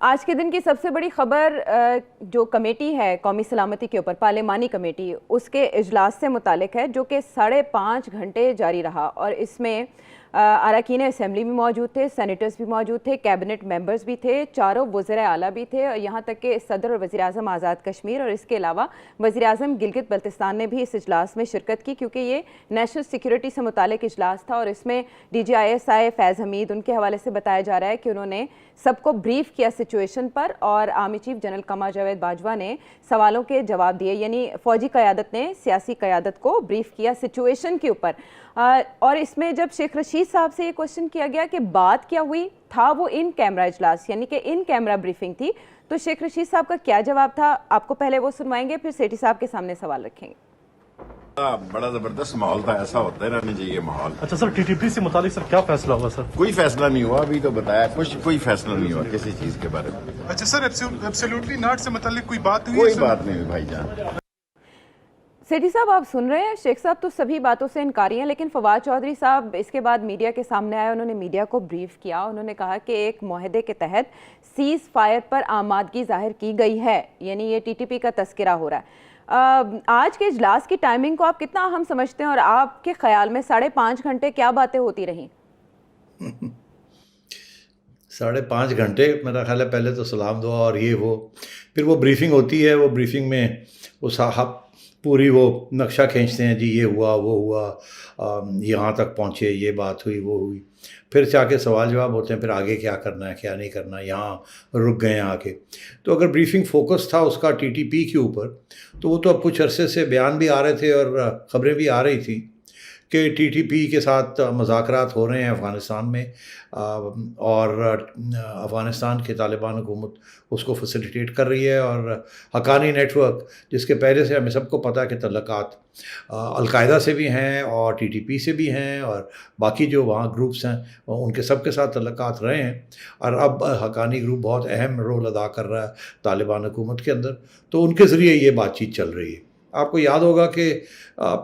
آج کے دن کی سب سے بڑی خبر جو کمیٹی ہے قومی سلامتی کے اوپر، پارلیمانی کمیٹی، اس کے اجلاس سے متعلق ہے جو کہ 5.5 گھنٹے جاری رہا، اور اس میں اراکین اسمبلی بھی موجود تھے، سینیٹرز بھی موجود تھے، کیبنٹ ممبرز بھی تھے، چاروں وزراء اعلیٰ بھی تھے، اور یہاں تک کہ صدر اور وزیر اعظم آزاد کشمیر اور اس کے علاوہ وزیر اعظم گلگت بلتستان نے بھی اس اجلاس میں شرکت کی، کیونکہ یہ نیشنل سیکیورٹی سے متعلق اجلاس تھا، اور اس میں D G I S I فیض حمید، ان کے حوالے سے بتایا جا رہا ہے کہ انہوں نے سب کو بریف کیا سچویشن پر، اور army chief general Qamar Javed Bajwa نے سوالوں کے جواب دیے، یعنی فوجی قیادت نے سیاسی قیادت کو بریف کیا سچویشن کے اوپر۔ اور اس میں جب شیخ رشید صاحب سے یہ کوشچن کیا گیا کہ بات کیا ہوئی، تھا وہ ان کیمرہ اجلاس یعنی کہ ان کیمرہ بریفنگ تھی، تو شیخ رشید صاحب کا کیا جواب تھا، آپ کو پہلے وہ سنوائیں گے، پھر سیٹھی صاحب کے سامنے سوال رکھیں گے۔ بڑا زبردست ماحول تھا، ایسا ہوتا ہے رہنا چاہیے ماحول۔ اچھا سر، ٹی ٹی پی سے متعلق سر کیا فیصلہ ہوا سر؟ کوئی فیصلہ نہیں ہوا، ابھی تو بتایا کوئی فیصلہ نہیں ہوا کسی چیز کے بارے میں۔ اچھا سر، ایبسولوٹلی ناٹ سے متعلق کوئی بات ہوئی؟ کوئی بات نہیں ہوئی بھائی جان۔ سیٹھی صاحب آپ سن رہے ہیں، شیخ صاحب تو سبھی باتوں سے انکاری ہیں، لیکن فواد چودھری صاحب اس کے بعد میڈیا کے سامنے آئے، انہوں نے میڈیا کو بریف کیا، انہوں نے کہا کہ ایک معاہدے کے تحت سیز فائر پر آمادگی ظاہر کی گئی ہے، یعنی یہ ٹی ٹی پی کا تذکرہ ہو رہا ہے۔ آج کے اجلاس کی ٹائمنگ کو آپ کتنا اہم سمجھتے ہیں، اور آپ کے خیال میں 5.5 گھنٹے کیا باتیں ہوتی رہیں؟ 5.5 گھنٹے میرا خیال ہے پہلے تو سلام دعا اور یہ وہ، پھر وہ بریفنگ ہوتی ہے، وہ بریفنگ میں وہ صاحب پوری وہ نقشہ کھینچتے ہیں، جی یہ ہوا وہ ہوا، یہاں تک پہنچے، یہ بات ہوئی وہ ہوئی، پھر جا کے سوال جواب ہوتے ہیں، پھر آگے کیا کرنا ہے کیا نہیں کرنا، یہاں رک گئے ہیں آ کے۔ تو اگر بریفنگ فوکس تھا اس کا ٹی ٹی پی کے اوپر، تو وہ تو اب کچھ عرصے سے بیان بھی آ رہے تھے اور خبریں بھی آ رہی تھیں کہ ٹی ٹی پی کے ساتھ مذاکرات ہو رہے ہیں افغانستان میں، اور افغانستان کے طالبان حکومت اس کو فیسیلیٹیٹ کر رہی ہے، اور حقانی نیٹ ورک جس کے پہلے سے ہمیں سب کو پتہ ہے کہ تعلقات القاعدہ سے بھی ہیں اور ٹی ٹی پی سے بھی ہیں، اور باقی جو وہاں گروپس ہیں ان کے سب کے ساتھ تعلقات رہے ہیں، اور اب حقانی گروپ بہت اہم رول ادا کر رہا ہے طالبان حکومت کے اندر، تو ان کے ذریعے یہ بات چیت چل رہی ہے۔ آپ کو یاد ہوگا کہ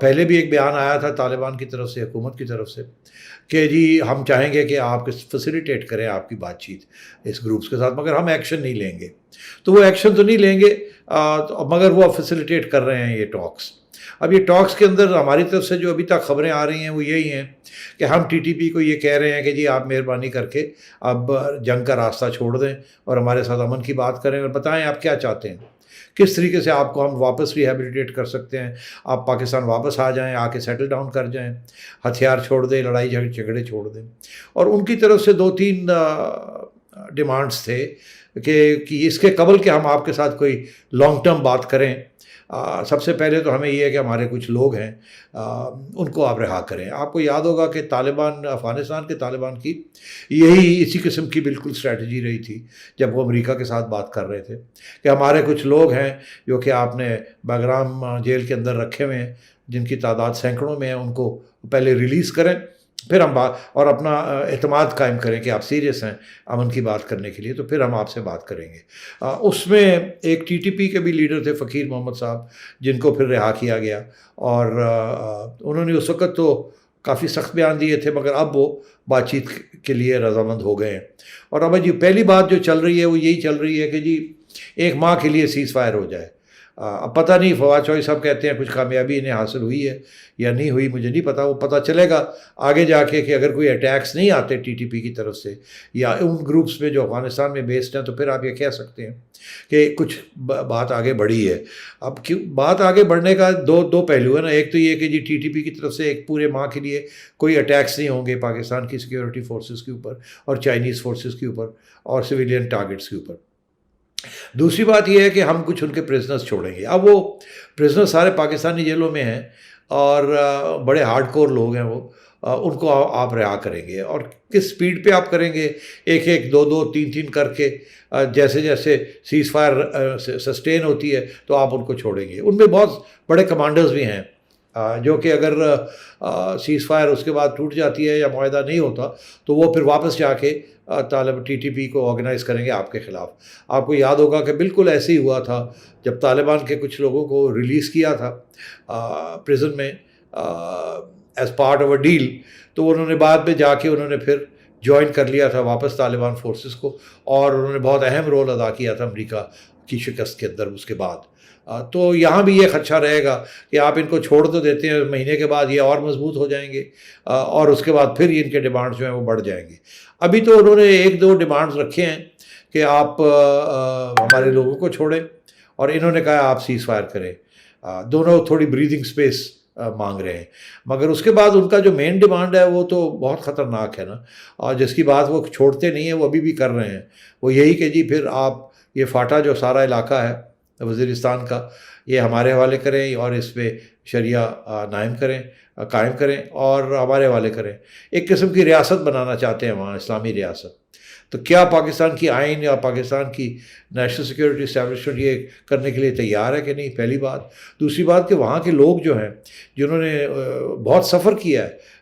پہلے بھی ایک بیان آیا تھا طالبان کی طرف سے، حکومت کی طرف سے، کہ جی ہم چاہیں گے کہ آپ فیسیلیٹیٹ کریں آپ کی بات چیت اس گروپس کے ساتھ، مگر ہم ایکشن نہیں لیں گے۔ تو وہ ایکشن تو نہیں لیں گے، مگر وہ فیسیلیٹیٹ کر رہے ہیں یہ ٹاکس۔ اب یہ ٹاکس کے اندر ہماری طرف سے جو ابھی تک خبریں آ رہی ہیں وہ یہی ہیں کہ ہم ٹی ٹی پی کو یہ کہہ رہے ہیں کہ جی آپ مہربانی کر کے اب جنگ کا راستہ چھوڑ دیں اور ہمارے ساتھ امن کی بات کریں، اور بتائیں آپ کیا چاہتے ہیں، کس طریقے سے آپ کو ہم واپس ریہیبلیٹیٹ کر سکتے ہیں، آپ پاکستان واپس آ جائیں، آ کے سیٹل ڈاؤن کر جائیں، ہتھیار چھوڑ دیں، لڑائی جھگڑے چھوڑ دیں۔ اور ان کی طرف سے 2-3 ڈیمانڈس تھے کہ اس کے قبل کہ ہم آپ کے ساتھ کوئی لانگ ٹرم بات کریں، سب سے پہلے تو ہمیں یہ ہے کہ ہمارے کچھ لوگ ہیں ان کو آپ رہا کریں۔ آپ کو یاد ہوگا کہ طالبان، افغانستان کے طالبان کی یہی اسی قسم کی بالکل اسٹریٹجی رہی تھی جب وہ امریکہ کے ساتھ بات کر رہے تھے کہ ہمارے کچھ لوگ ہیں جو کہ آپ نے باگرام جیل کے اندر رکھے ہوئے ہیں، جن کی تعداد سینکڑوں میں ہے، ان کو پہلے ریلیز کریں، پھر ہم بات اور اپنا اعتماد قائم کریں کہ آپ سیریس ہیں امن کی بات کرنے کے لیے، تو پھر ہم آپ سے بات کریں گے۔ اس میں ایک ٹی ٹی پی کے بھی لیڈر تھے فقیر محمد صاحب، جن کو پھر رہا کیا گیا، اور انہوں نے اس وقت تو کافی سخت بیان دیے تھے، مگر اب وہ بات چیت کے لیے رضامند ہو گئے ہیں۔ اور اب جی پہلی بات جو چل رہی ہے وہ یہی چل رہی ہے کہ جی 1 ماہ کے لیے سیز فائر ہو جائے۔ اب پتہ نہیں، فواد چودھری صاحب کہتے ہیں کچھ کامیابی انہیں حاصل ہوئی ہے یا نہیں ہوئی، مجھے نہیں پتہ، وہ پتہ چلے گا آگے جا کے کہ اگر کوئی اٹیکس نہیں آتے ٹی ٹی پی کی طرف سے یا ان گروپس میں جو افغانستان میں بیسڈ ہیں، تو پھر آپ یہ کہہ سکتے ہیں کہ کچھ بات آگے بڑھی ہے۔ اب بات آگے بڑھنے کا دو پہلو ہے نا، ایک تو یہ کہ جی ٹی ٹی پی کی طرف سے ایک پورے ماہ کے لیے کوئی اٹیکس نہیں ہوں گے پاکستان کی سیکیورٹی فورسز کے اوپر اور چائنیز فورسز کے اوپر اور سویلین ٹارگٹس کے اوپر۔ دوسری بات یہ ہے کہ ہم کچھ ان کے پریزنرز چھوڑیں گے۔ اب وہ پریزنر سارے پاکستانی جیلوں میں ہیں اور بڑے ہارڈ کور لوگ ہیں، وہ ان کو آپ رہا کریں گے، اور کس سپیڈ پہ آپ کریں گے، 1-1 2-2 3-3 کر کے، جیسے جیسے سیز فائر سسٹین ہوتی ہے تو آپ ان کو چھوڑیں گے۔ ان میں بہت بڑے کمانڈرز بھی ہیں جو کہ اگر سیز فائر اس کے بعد ٹوٹ جاتی ہے یا معاہدہ نہیں ہوتا تو وہ پھر واپس جا کے ٹی ٹی پی کو آرگنائز کریں گے آپ کے خلاف۔ آپ کو یاد ہوگا کہ بالکل ایسے ہی ہوا تھا جب طالبان کے کچھ لوگوں کو ریلیز کیا تھا پریزن میں as part of a deal, تو انہوں نے بعد میں جا کے انہوں نے پھر جوائن کر لیا تھا واپس طالبان فورسز کو، اور انہوں نے بہت اہم رول ادا کیا تھا امریکہ کی شکست کے اندر اس کے بعد۔ تو یہاں بھی یہ خدشہ رہے گا کہ آپ ان کو چھوڑ تو دیتے ہیں، مہینے کے بعد یہ اور مضبوط ہو جائیں گے، اور اس کے بعد پھر ان کے ڈیمانڈز جو ہیں وہ بڑھ جائیں گے۔ ابھی تو انہوں نے 1-2 ڈیمانڈز رکھے ہیں کہ آپ ہمارے لوگوں کو چھوڑیں، اور انہوں نے کہا آپ سیز فائر کریں۔ دونوں تھوڑی بریدنگ سپیس مانگ رہے ہیں، مگر اس کے بعد ان کا جو مین ڈیمانڈ ہے وہ تو بہت خطرناک ہے نا، اور جس کی بات وہ چھوڑتے نہیں ہیں، وہ ابھی بھی کر رہے ہیں، وہ یہی کہ جی پھر آپ یہ فاٹا جو سارا علاقہ ہے وزیرستان کا، یہ ہمارے حوالے کریں اور اس پہ شریعہ قائم کریں اور ہمارے حوالے کریں۔ ایک قسم کی ریاست بنانا چاہتے ہیں وہاں، اسلامی ریاست۔ تو کیا پاکستان کی آئین یا پاکستان کی نیشنل سیکیورٹی اسٹیبلشمنٹ یہ کرنے کے لیے تیار ہے کہ نہیں، پہلی بات۔ دوسری بات کہ وہاں کے لوگ جو ہیں جنہوں نے بہت سفر کیا ہے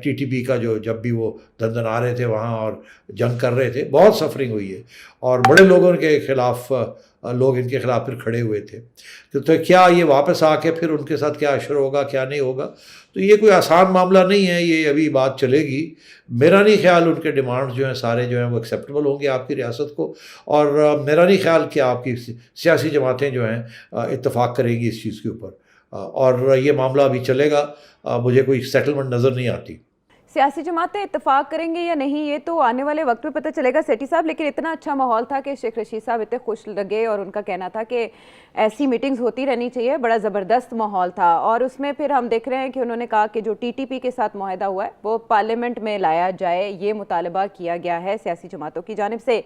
ٹی ٹی پی کا، جو جب بھی وہ دندنا رہے تھے وہاں اور جنگ کر رہے تھے، بہت سفرنگ ہوئی ہے، اور بڑے لوگوں کے خلاف لوگ ان کے خلاف پھر کھڑے ہوئے تھے۔ تو کیا یہ واپس آ کے پھر ان کے ساتھ کیا اشر ہوگا، کیا نہیں ہوگا، تو یہ کوئی آسان معاملہ نہیں ہے، یہ ابھی بات چلے گی۔ میرا نہیں خیال ان کے ڈیمانڈ جو ہیں سارے جو ہیں وہ ایکسیپٹیبل ہوں گے آپ کی ریاست کو، اور میرا نہیں خیال کہ آپ کی سیاسی جماعتیں جو ہیں اتفاق کریں گی اس چیز کے اوپر، اور یہ معاملہ ابھی چلے گا۔ مجھے کوئی سیٹلمنٹ نظر نہیں آتی۔ سیاسی جماعتیں اتفاق کریں گے یا نہیں یہ تو آنے والے وقت میں پتہ چلے گا سیٹھی صاحب، لیکن اتنا اچھا ماحول تھا کہ شیخ رشید صاحب اتنے خوش لگے، اور ان کا کہنا تھا کہ ایسی میٹنگز ہوتی رہنی چاہیے، بڑا زبردست ماحول تھا۔ اور اس میں پھر ہم دیکھ رہے ہیں کہ انہوں نے کہا کہ جو ٹی ٹی پی کے ساتھ معاہدہ ہوا ہے وہ پارلیمنٹ میں لایا جائے، یہ مطالبہ کیا گیا ہے سیاسی جماعتوں کی جانب سے۔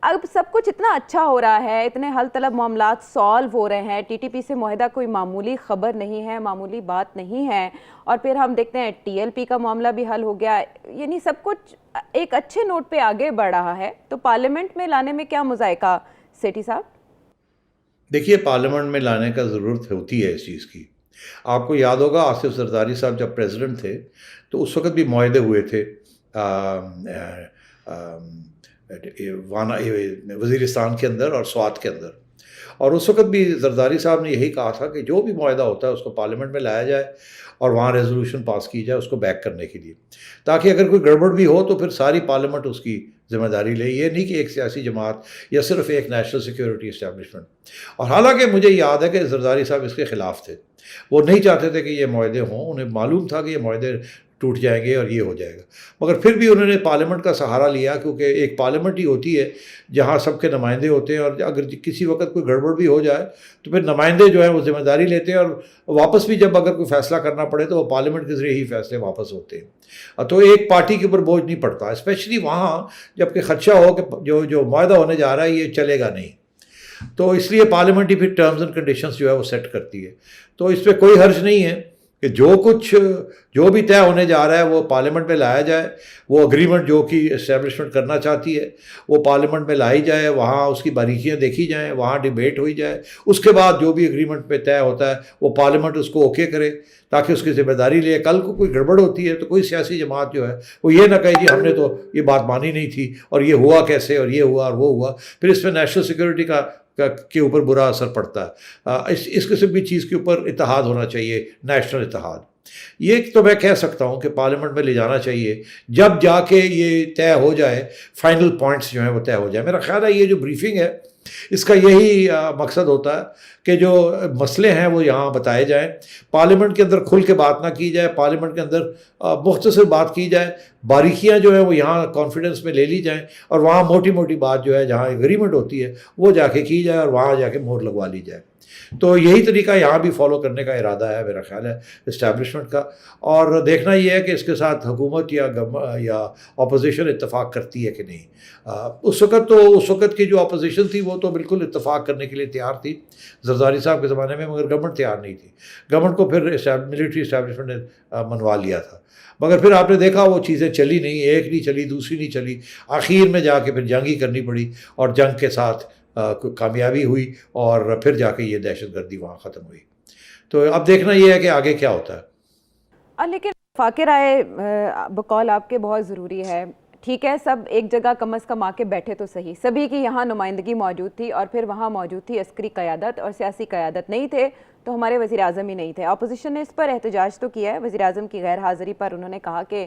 اب سب کچھ اتنا اچھا ہو رہا ہے، اتنے حل طلب معاملات سالو ہو رہے ہیں، ٹی ٹی پی سے معاہدہ کوئی معمولی خبر نہیں ہے، معمولی بات نہیں ہے، اور پھر ہم دیکھتے ہیں ٹی ایل پی کا معاملہ بھی حل ہو گیا، یعنی سب کچھ ایک اچھے نوٹ پہ آگے بڑھ رہا ہے۔ تو پارلیمنٹ میں لانے میں کیا مذائقہ سیٹھی صاحب؟ دیکھیے، پارلیمنٹ میں لانے کا ضرورت ہوتی ہے اس چیز کی۔ آپ کو یاد ہوگا آصف زرداری صاحب جب پریزیڈنٹ تھے تو اس وقت بھی معاہدے ہوئے تھے وزیرستان کے اندر اور سوات کے اندر، اور اس وقت بھی زرداری صاحب نے یہی کہا تھا کہ جو بھی معاہدہ ہوتا ہے اس کو پارلیمنٹ میں لایا جائے اور وہاں ریزولوشن پاس کی جائے اس کو بیک کرنے کے لیے، تاکہ اگر کوئی گڑبڑ بھی ہو تو پھر ساری پارلیمنٹ اس کی ذمہ داری لے، یہ نہیں کہ ایک سیاسی جماعت یا صرف ایک نیشنل سیکیورٹی اسٹیبلشمنٹ۔ اور حالانکہ مجھے یاد ہے کہ زرداری صاحب اس کے خلاف تھے، وہ نہیں چاہتے تھے کہ یہ معاہدے ہوں، انہیں معلوم تھا کہ یہ معاہدے ٹوٹ جائیں گے اور یہ ہو جائے گا، مگر پھر بھی انہوں نے پارلیمنٹ کا سہارا لیا، کیونکہ ایک پارلیمنٹ ہی ہوتی ہے جہاں سب کے نمائندے ہوتے ہیں، اور اگر کسی وقت کوئی گڑبڑ بھی ہو جائے تو پھر نمائندے جو ہیں وہ ذمہ داری لیتے ہیں، اور واپس بھی جب اگر کوئی فیصلہ کرنا پڑے تو وہ پارلیمنٹ کے ذریعے ہی فیصلے واپس ہوتے ہیں، تو ایک پارٹی کے اوپر بوجھ نہیں پڑتا، اسپیشلی وہاں جب کہ خدشہ ہو کہ جو معاہدہ ہونے جا رہا ہے یہ چلے گا نہیں، تو اس لیے پارلیمنٹ ہی پھر ٹرمز اینڈ کنڈیشنز جو ہے وہ سیٹ کرتی ہے۔ تو اس پہ کوئی حرج نہیں ہے کہ جو بھی طے ہونے جا رہا ہے وہ پارلیمنٹ میں لایا جائے، وہ اگریمنٹ جو کہ اسٹیبلشمنٹ کرنا چاہتی ہے وہ پارلیمنٹ میں لائی جائے، وہاں اس کی باریکیاں دیکھی جائیں، وہاں ڈیبیٹ ہوئی جائے، اس کے بعد جو بھی اگریمنٹ پہ طے ہوتا ہے وہ پارلیمنٹ اس کو اوکے کرے تاکہ اس کی ذمہ داری لے۔ کل کو کوئی گڑبڑ ہوتی ہے تو کوئی سیاسی جماعت جو ہے وہ یہ نہ کہے جی ہم نے تو یہ بات مانی نہیں تھی اور یہ ہوا کیسے اور یہ ہوا اور وہ ہوا، پھر اس میں نیشنل سیکورٹی کے اوپر برا اثر پڑتا ہے۔ اس قسم کی چیز کے اوپر اتحاد ہونا چاہیے، نیشنل اتحاد۔ یہ تو میں کہہ سکتا ہوں کہ پارلیمنٹ میں لے جانا چاہیے جب جا کے یہ طے ہو جائے، فائنل پوائنٹس جو ہیں وہ طے ہو جائے۔ میرا خیال ہے یہ جو بریفنگ ہے اس کا یہی مقصد ہوتا ہے کہ جو مسئلے ہیں وہ یہاں بتائے جائیں، پارلیمنٹ کے اندر کھل کے بات نہ کی جائے، پارلیمنٹ کے اندر مختصر بات کی جائے، باریکیاں جو ہیں وہ یہاں کانفیڈنس میں لے لی جائیں، اور وہاں موٹی موٹی بات جو ہے جہاں اگریمنٹ ہوتی ہے وہ جا کے کی جائے اور وہاں جا کے مہر لگوا لی جائے۔ تو یہی طریقہ یہاں بھی فالو کرنے کا ارادہ ہے میرا خیال ہے اسٹیبلشمنٹ کا، اور دیکھنا یہ ہے کہ اس کے ساتھ حکومت یا اپوزیشن اتفاق کرتی ہے کہ نہیں۔ اس وقت کی جو اپوزیشن تھی وہ تو بالکل اتفاق کرنے کے لیے تیار تھی زرداری صاحب کے زمانے میں، مگر گورنمنٹ تیار نہیں تھی، گورنمنٹ کو پھر ملٹری اسٹیبلشمنٹ نے منوا لیا تھا، مگر پھر آپ نے دیکھا وہ چیزیں چلی نہیں، ایک نہیں چلی، دوسری نہیں چلی، آخر میں جا کے پھر جنگ ہی کرنی پڑی، اور جنگ کے ساتھ کامیابی ہوئی اور پھر جا کے یہ دہشت گردی وہاں ختم ہوئی۔ تو اب دیکھنا یہ ہے کہ آگے کیا ہوتا ہے۔ لیکن اتفاق رائے بقول آپ کے بہت ضروری ہے، ٹھیک ہے سب ایک جگہ کم از کم آ کے بیٹھے تو صحیح، سبھی کی یہاں نمائندگی موجود تھی، اور پھر وہاں موجود تھی عسکری قیادت اور سیاسی قیادت، نہیں تھے تو ہمارے وزیر اعظم ہی نہیں تھے۔ اپوزیشن نے اس پر احتجاج تو کیا ہے، وزیر اعظم کی غیر حاضری پر انہوں نے کہا کہ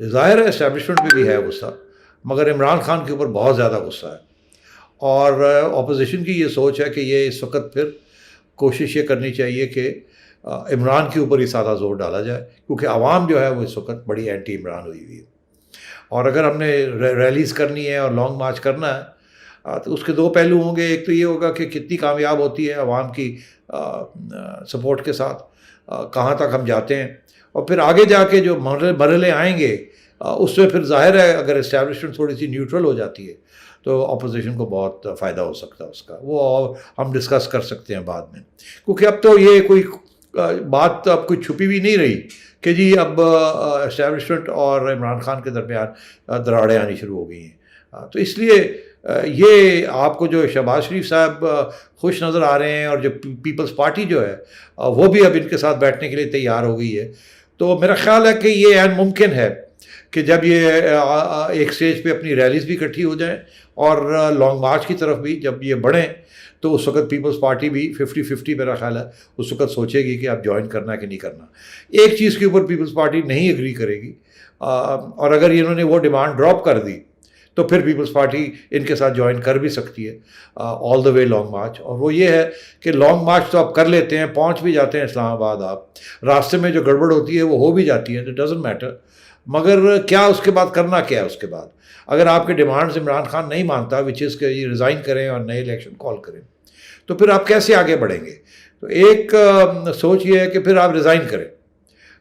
ظاہر ہے اسٹیبلشمنٹ پہ بھی ہے غصہ، مگر عمران خان کے اوپر بہت زیادہ غصہ ہے، اور اپوزیشن کی یہ سوچ ہے کہ یہ اس وقت پھر کوشش یہ کرنی چاہیے کہ عمران کے اوپر ہی سادہ زور ڈالا جائے، کیونکہ عوام جو ہے وہ اس وقت بڑی اینٹی عمران ہوئی ہوئی ہے، اور اگر ہم نے ریلیز کرنی ہے اور لانگ مارچ کرنا ہے تو اس کے دو پہلو ہوں گے. ایک تو یہ ہوگا کہ کتنی کامیاب ہوتی ہے عوام کی سپورٹ کے ساتھ، کہاں تک ہم جاتے ہیں، اور پھر آگے جا کے جو مرحلے آئیں گے اس میں پھر ظاہر ہے اگر اسٹیبلشمنٹ تھوڑی سی نیوٹرل ہو جاتی ہے تو اپوزیشن کو بہت فائدہ ہو سکتا ہے اس کا، وہ ہم ڈسکس کر سکتے ہیں بعد میں، کیونکہ اب تو یہ کوئی بات اب کوئی چھپی بھی نہیں رہی کہ جی اب اسٹیبلشمنٹ اور عمران خان کے درمیان دراڑیں آنی شروع ہو گئی ہیں. تو اس لیے یہ آپ کو جو شہباز شریف صاحب خوش نظر آ رہے ہیں، اور جو پیپلز پارٹی جو ہے وہ بھی اب ان کے ساتھ بیٹھنے کے لیے تیار ہو گئی ہے، تو میرا خیال ہے کہ یہ عین ممکن ہے کہ جب یہ ایک سٹیج پہ اپنی ریلیز بھی اکٹھی ہو جائیں اور لانگ مارچ کی طرف بھی جب یہ بڑھیں تو اس وقت پیپلز پارٹی بھی 50-50 میرا خیال ہے اس وقت سوچے گی کہ اب جوائن کرنا ہے کہ نہیں کرنا. ایک چیز کے اوپر پیپلز پارٹی نہیں ایگری کرے گی، اور اگر انہوں نے وہ ڈیمانڈ ڈراپ کر دی تو پھر پیپلز پارٹی ان کے ساتھ جوائن کر بھی سکتی ہے آل دا وے لانگ مارچ. اور وہ یہ ہے کہ لانگ مارچ تو آپ کر لیتے ہیں، پہنچ بھی جاتے ہیں اسلام آباد، آپ راستے میں جو گڑبڑ ہوتی ہے وہ ہو بھی جاتی ہے، اٹ ڈزنٹ میٹر، مگر کیا اس کے بعد کرنا کیا ہے اس کے بعد؟ اگر آپ کے ڈیمانڈز عمران خان نہیں مانتا وچ از کہ یہ ریزائن کریں اور نئے الیکشن کال کریں، تو پھر آپ کیسے آگے بڑھیں گے؟ تو ایک سوچ یہ ہے کہ پھر آپ ریزائن کریں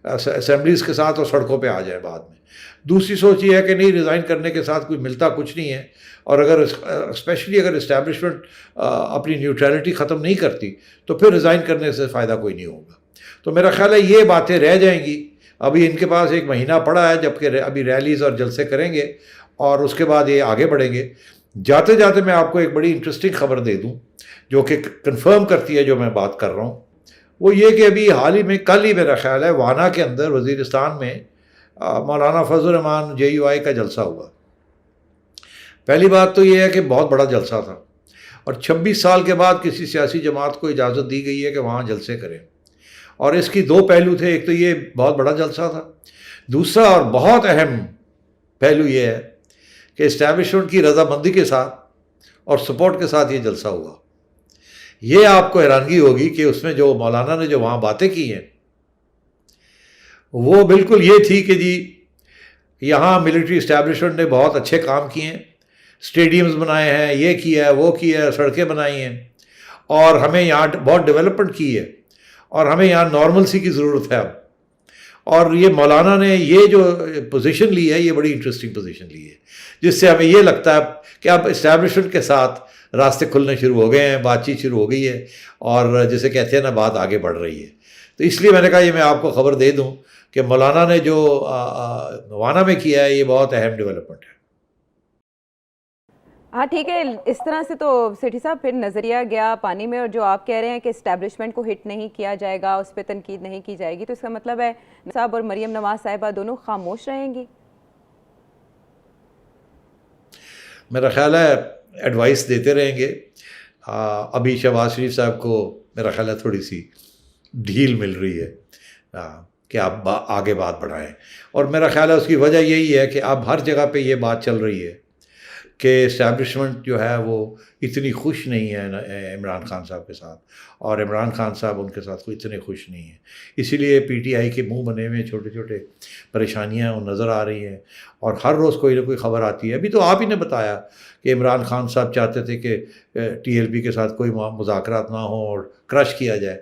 اسمبلیز کے ساتھ اور سڑکوں پہ آ جائیں بعد میں. دوسری سوچ یہ ہے کہ نہیں، ریزائن کرنے کے ساتھ کوئی ملتا کچھ نہیں ہے، اور اگر اسپیشلی اگر اسٹیبلشمنٹ اپنی نیوٹرلٹی ختم نہیں کرتی تو پھر ریزائن کرنے سے فائدہ کوئی نہیں ہوگا. تو میرا خیال ہے یہ باتیں رہ جائیں گی. ابھی ان کے پاس ایک مہینہ پڑا ہے، جبکہ ابھی ریلیز اور جلسے کریں گے اور اس کے بعد یہ آگے بڑھیں گے. جاتے جاتے میں آپ کو ایک بڑی انٹرسٹنگ خبر دے دوں جو کہ کنفرم کرتی ہے جو میں بات کر رہا ہوں. وہ یہ کہ ابھی حال ہی میں کل ہی میرا خیال ہے وانا کے اندر وزیرستان میں مولانا فضل الرحمان JUI کا جلسہ ہوا. پہلی بات تو یہ ہے کہ بہت بڑا جلسہ تھا، اور 26 سال کے بعد کسی سیاسی جماعت کو اجازت دی گئی ہے کہ وہاں جلسے کریں، اور اس کی دو پہلو تھے. ایک تو یہ بہت بڑا جلسہ تھا، دوسرا اور بہت اہم پہلو یہ ہے کہ اسٹیبلشمنٹ کی رضامندی کے ساتھ اور سپورٹ کے ساتھ یہ جلسہ ہوا. یہ آپ کو حیرانگی ہوگی کہ اس میں جو مولانا نے جو وہاں باتیں کی ہیں وہ بالکل یہ تھی کہ جی یہاں ملٹری اسٹیبلشمنٹ نے بہت اچھے کام کیے ہیں، اسٹیڈیمز بنائے ہیں، یہ کیا ہے، وہ کیا ہے، سڑکیں بنائی ہیں، اور ہمیں یہاں بہت ڈیولپمنٹ کی ہے، اور ہمیں یہاں نارملسی کی ضرورت ہے اب. اور یہ مولانا نے یہ جو پوزیشن لی ہے یہ بڑی انٹرسٹنگ پوزیشن لی ہے، جس سے ہمیں یہ لگتا ہے کہ اب اسٹیبلشمنٹ کے ساتھ راستے کھلنے شروع ہو گئے ہیں، بات چیت شروع ہو گئی ہے، اور جسے کہتے ہیں نا بات آگے بڑھ رہی ہے. تو اس لیے میں نے کہا یہ میں آپ کو خبر دے دوں کہ مولانا نے جو وانا میں کیا ہے یہ بہت اہم ڈیولپمنٹ ہے. ہاں ٹھیک ہے، اس طرح سے تو سیٹھی صاحب پھر نظریہ گیا پانی میں، اور جو آپ کہہ رہے ہیں کہ اسٹیبلشمنٹ کو ہٹ نہیں کیا جائے گا، اس پہ تنقید نہیں کی جائے گی، تو اس کا مطلب ہے صاحب اور مریم نواز صاحبہ دونوں خاموش رہیں گی؟ میرا خیال ہے ایڈوائس دیتے رہیں گے. ابھی شہباز شریف صاحب کو میرا خیال ہے تھوڑی سی ڈھیل مل رہی ہے کہ آپ آگے بات بڑھائیں، اور میرا خیال ہے اس کی وجہ یہی ہے کہ اب ہر جگہ پہ یہ بات چل رہی ہے کہ اسٹیبلشمنٹ جو ہے وہ اتنی خوش نہیں ہے عمران خان صاحب کے ساتھ، اور عمران خان صاحب ان کے ساتھ کوئی اتنے خوش نہیں ہیں. اسی لیے PTI کے منہ بنے ہوئے چھوٹے چھوٹے پریشانیاں نظر آ رہی ہیں، اور ہر روز کوئی نہ کوئی خبر آتی ہے. ابھی تو آپ ہی نے بتایا کہ عمران خان صاحب چاہتے تھے کہ TLP کے ساتھ کوئی مذاکرات نہ ہوں اور کرش کیا جائے،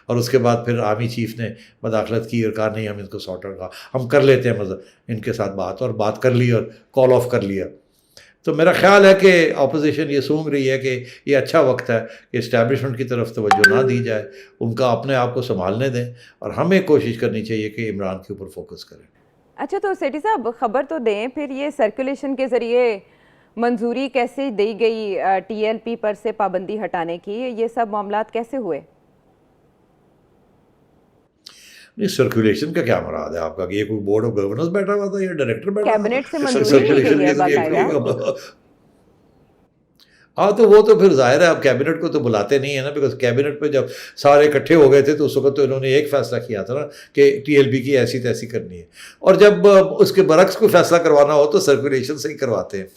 اور اس کے بعد پھر آرمی چیف نے مداخلت کی اور کہا نہیں ہم ان کو سارٹ آؤٹ، کہا ہم کر لیتے ہیں ان کے ساتھ بات، اور بات کر لی اور کال آف کر لیا. تو میرا خیال ہے کہ اپوزیشن یہ سونگ رہی ہے کہ یہ اچھا وقت ہے کہ اسٹیبلشمنٹ کی طرف توجہ نہ دی جائے، ان کا اپنے آپ کو سنبھالنے دیں، اور ہمیں کوشش کرنی چاہیے کہ عمران کے اوپر فوکس کریں. اچھا تو سیٹھی صاحب خبر تو دیں پھر، یہ سرکولیشن کے ذریعے منظوری کیسے دی گئی TLP پر سے پابندی ہٹانے کی، یہ سب معاملات کیسے ہوئے؟ نہیں، سرکولیشن کا کیا مراد ہے آپ کا کہ یہ کوئی بورڈ آف گورننس بیٹھا ہوا تھا یا ڈائریکٹر بیٹھا ہوا تھا؟ کیبنٹ سے منظوری دی گئی ہے باقاعدہ. تو وہ تو پھر ظاہر ہے اب کیبنٹ کو تو بلاتے نہیں ہیں نا، بیکاز کیبنٹ پہ جب سارے اکٹھے ہو گئے تھے تو اس وقت تو انہوں نے ایک فیصلہ کیا تھا نا کہ ٹی ایل پی کی ایسی تیسی کرنی ہے، اور جب اس کے برعکس کوئی فیصلہ کروانا ہو تو سرکولیشن سے ہی کرواتے ہیں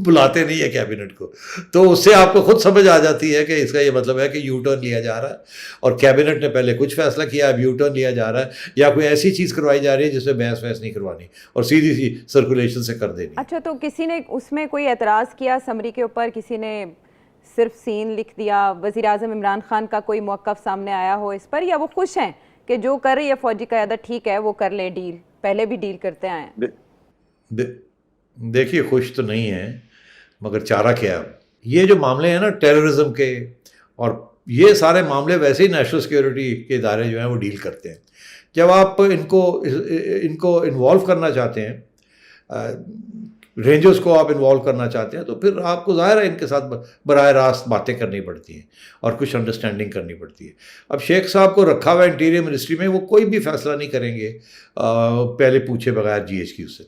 بلاتے نہیں ہیں کیبنٹ کو. تو اس سے آپ کو خود سمجھ آ جاتی ہے کہ اس کا یہ مطلب ہے کہ یو ٹرن لیا جا رہا ہے، اور کیبنٹ نے پہلے کچھ فیصلہ کیا، اب یو ٹرن لیا جا رہا ہے، یا کوئی ایسی چیز کروائی جا رہی ہے جس میں بحث وحث نہیں کروانی اور سیدھی سی سرکولیشن سے کر دینی. اچھا، تو کسی نے اس میں کوئی اعتراض کیا سمری کے اوپر؟ کسی نے صرف سین لکھ دیا؟ وزیر اعظم عمران خان کا کوئی موقف سامنے آیا ہو اس پر، یا وہ خوش ہیں کہ جو کر رہی ہے فوجی قیادت ٹھیک ہے، وہ کر لیں ڈیل، پہلے بھی ڈیل کرتے آئے ہیں؟ دیکھیے خوش تو نہیں ہیں، مگر چارہ کیا. یہ جو معاملے ہیں نا ٹیررزم کے، اور یہ سارے معاملے ویسے ہی نیشنل سیکیورٹی کے ادارے جو ہیں وہ ڈیل کرتے ہیں. جب آپ ان کو انوالو کرنا چاہتے ہیں، رینجرز کو آپ انوالو کرنا چاہتے ہیں، تو پھر آپ کو ظاہر ہے ان کے ساتھ براہ راست باتیں کرنی پڑتی ہیں اور کچھ انڈرسٹینڈنگ کرنی پڑتی ہے. اب شیخ صاحب کو رکھا ہوا انٹیریئر منسٹری میں، وہ کوئی بھی فیصلہ نہیں کریں گے پہلے پوچھے بغیر جی ایچ کیو سے،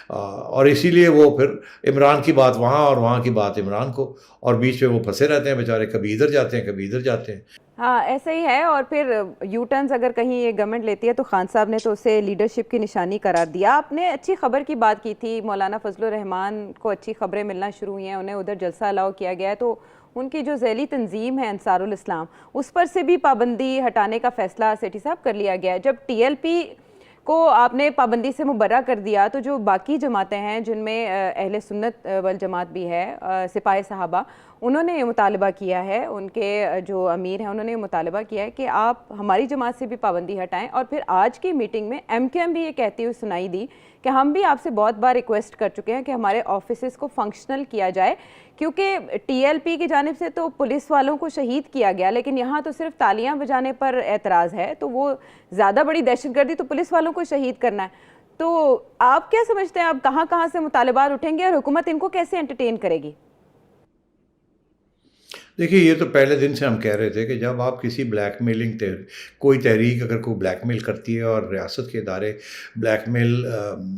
اور اسی لیے وہ پھر عمران کی بات وہاں اور وہاں کی بات عمران کو، اور بیچ میں وہ پھنسے رہتے ہیں بیچارے، کبھی ادھر جاتے ہیں کبھی ادھر جاتے ہیں. ہاں ایسا ہی ہے. اور پھر یو ٹرنز اگر کہیں یہ گورنمنٹ لیتی ہے تو خان صاحب نے تو اسے لیڈرشپ کی نشانی قرار دیا. آپ نے اچھی خبر کی بات کی تھی، مولانا فضل الرحمان کو اچھی خبریں ملنا شروع ہوئی ہیں، انہیں ادھر جلسہ الاؤ کیا گیا ہے، تو ان کی جو ذیلی تنظیم ہے انصار الاسلام، اس پر سے بھی پابندی ہٹانے کا فیصلہ سیٹھی صاحب کر لیا گیا ہے. جب ٹی ایل پی کو آپ نے پابندی سے مبرہ کر دیا تو جو باقی جماعتیں ہیں جن میں اہل سنت والجماعت بھی ہے، سپاہ صحابہ، انہوں نے یہ مطالبہ کیا ہے، ان کے جو امیر ہیں انہوں نے یہ مطالبہ کیا ہے کہ آپ ہماری جماعت سے بھی پابندی ہٹائیں. اور پھر آج کی میٹنگ میں ایم کیو ایم بھی یہ کہتی ہوئی سنائی دی کہ ہم بھی آپ سے بہت بار ریکویسٹ کر چکے ہیں کہ ہمارے آفیسز کو فنکشنل کیا جائے، کیونکہ ٹی ایل پی کی جانب سے تو پولیس والوں کو شہید کیا گیا، لیکن یہاں تو صرف تالیاں بجانے پر اعتراض ہے، تو وہ زیادہ بڑی دہشت گردی تو پولیس والوں کو شہید کرنا ہے. تو آپ کیا سمجھتے ہیں اب کہاں کہاں سے مطالبات اٹھیں گے اور حکومت ان کو کیسے انٹرٹین کرے گی؟ دیکھیے یہ تو پہلے دن سے ہم کہہ رہے تھے کہ جب آپ کسی بلیک میلنگ کوئی تحریک اگر کوئی بلیک میل کرتی ہے اور ریاست کے ادارے بلیک میل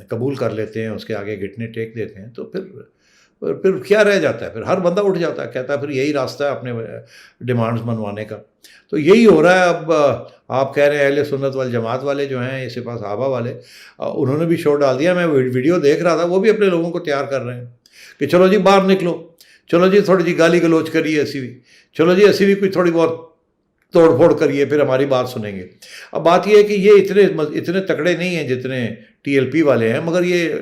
قبول کر لیتے ہیں، اس کے آگے گھٹنے ٹیک دیتے ہیں، تو پھر کیا رہ جاتا ہے؟ پھر ہر بندہ اٹھ جاتا ہے، کہتا ہے پھر یہی راستہ ہے اپنے ڈیمانڈز منوانے کا. تو یہی ہو رہا ہے. اب آپ کہہ رہے ہیں اہل سنت والجماعت والے جو ہیں، سپاہ صحابہ والے، انہوں نے بھی شو ڈال دیا. میں ویڈیو دیکھ رہا تھا، وہ بھی اپنے لوگوں کو تیار کر رہے ہیں کہ چلو جی باہر نکلو، چلو جی تھوڑی جی گالی گلوچ کریے، اسی بھی چلو جی اسی بھی کوئی تھوڑی بہت توڑ پھوڑ کریے، پھر ہماری بات سنیں گے. اب بات یہ ہے کہ یہ اتنے تکڑے نہیں ہیں جتنے ٹی ایل پی والے ہیں، مگر یہ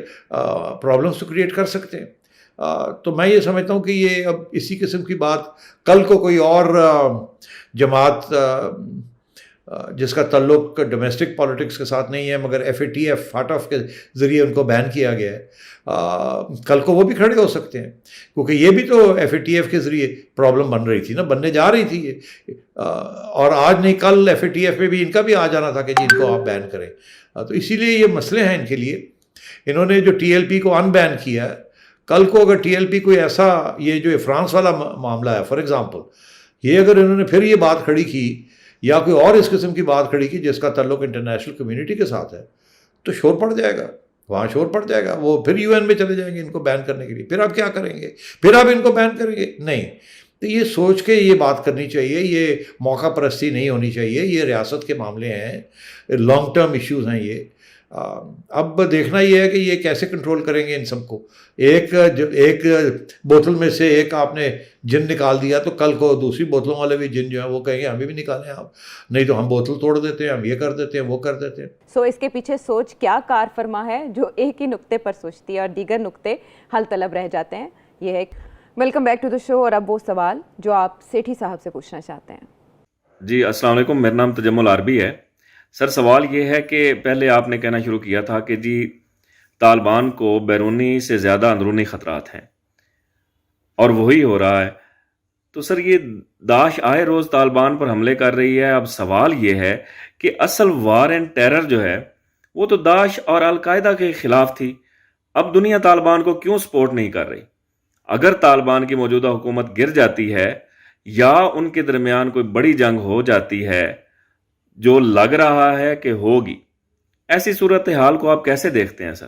پرابلمس تو کریٹ کر سکتے ہیں. تو میں یہ سمجھتا ہوں کہ یہ اب اسی قسم کی بات کل کو کوئی اور جماعت جس کا تعلق ڈومیسٹک پالیٹکس کے ساتھ نہیں ہے مگر ایف اے ٹی ایف فاٹف کے ذریعے ان کو بین کیا گیا ہے، کل کو وہ بھی کھڑے ہو سکتے ہیں، کیونکہ یہ بھی تو ایف اے ٹی ایف کے ذریعے پرابلم بن رہی تھی نا، بننے جا رہی تھی یہ، اور آج نہیں کل ایف اے ٹی ایف میں بھی ان کا بھی آ جانا تھا کہ جی ان کو آپ بین کریں. تو اسی لیے یہ مسئلے ہیں ان کے لیے. انہوں نے جو ٹی ایل پی کو ان بین کیا ہے، کل کو اگر ٹی ایل پی کوئی ایسا، یہ جو فرانس والا معاملہ ہے فار ایگزامپل، یہ اگر انہوں نے پھر یہ بات کھڑی کی یا کوئی اور اس قسم کی بات کھڑی کی جس کا تعلق انٹرنیشنل کمیونٹی کے ساتھ ہے، تو شور پڑ جائے گا، وہاں شور پڑ جائے گا. وہ پھر یو این میں چلے جائیں گے ان کو بین کرنے کے لیے. پھر آپ کیا کریں گے؟ پھر آپ ان کو بین کریں گے؟ نہیں. تو یہ سوچ کے یہ بات کرنی چاہیے، یہ موقع پرستی نہیں ہونی چاہیے. یہ ریاست کے معاملے ہیں، لانگ ٹرم ایشوز ہیں یہ. اب دیکھنا یہ ہے کہ یہ کیسے کنٹرول کریں گے ان سب کو. ایک بوتل میں سے ایک آپ نے جن نکال دیا تو کل کو دوسری بوتلوں والے بھی جن جو ہیں وہ کہیں گے ہمیں بھی نکالیں آپ، نہیں تو ہم بوتل توڑ دیتے ہیں، ہم یہ کر دیتے ہیں، وہ کر دیتے ہیں. سو اس کے پیچھے سوچ کیا کار فرما ہے جو ایک ہی نقطے پر سوچتی ہے اور دیگر نقطے حل طلب رہ جاتے ہیں. یہ ہے ویلکم بیک ٹو دا شو. اور اب وہ سوال جو آپ سیٹھی صاحب سے پوچھنا چاہتے ہیں. جی السلام علیکم، میرا نام تجمل عربی ہے. سر سوال یہ ہے کہ پہلے آپ نے کہنا شروع کیا تھا کہ جی طالبان کو بیرونی سے زیادہ اندرونی خطرات ہیں اور وہی ہو رہا ہے. تو سر یہ داعش آئے روز طالبان پر حملے کر رہی ہے. اب سوال یہ ہے کہ اصل وار اینڈ ٹیرر جو ہے وہ تو داعش اور القاعدہ کے خلاف تھی. اب دنیا طالبان کو کیوں سپورٹ نہیں کر رہی؟ اگر طالبان کی موجودہ حکومت گر جاتی ہے یا ان کے درمیان کوئی بڑی جنگ ہو جاتی ہے، جو لگ رہا ہے کہ ہوگی، ایسی صورتحال کو آپ کیسے دیکھتے ہیں سر؟